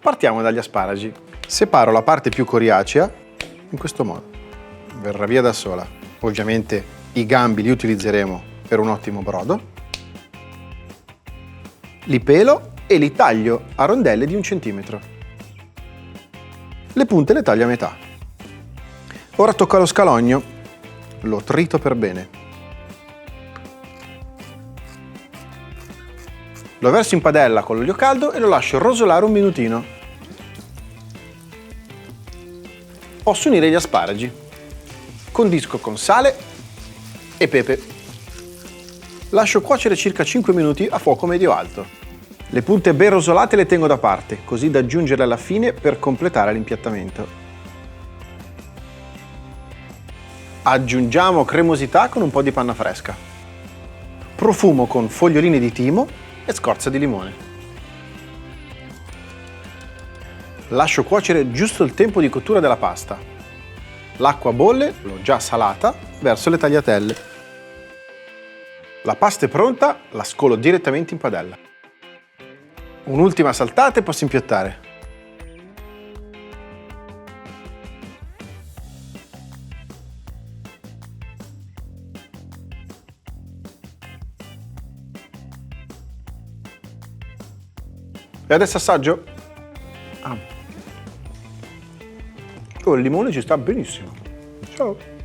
Partiamo dagli asparagi. Separo la parte più coriacea in questo modo. Verrà via da sola. Ovviamente i gambi li utilizzeremo per un ottimo brodo. Li pelo e li taglio a rondelle di 1 centimetro. Le punte le taglio a metà. Ora tocca allo scalogno. Lo trito per bene. Lo verso in padella con l'olio caldo e lo lascio rosolare un minutino. Posso unire gli asparagi. Condisco con sale e pepe. Lascio cuocere circa 5 minuti a fuoco medio-alto. Le punte ben rosolate le tengo da parte, così da aggiungerle alla fine per completare l'impiattamento. Aggiungiamo cremosità con un po' di panna fresca. Profumo con foglioline di timo e scorza di limone. Lascio cuocere giusto il tempo di cottura della pasta. L'acqua bolle, l'ho già salata, verso le tagliatelle. La pasta è pronta, la scolo direttamente in padella. Un'ultima saltata e posso impiattare. E adesso assaggio? Oh, il limone ci sta benissimo. Ciao!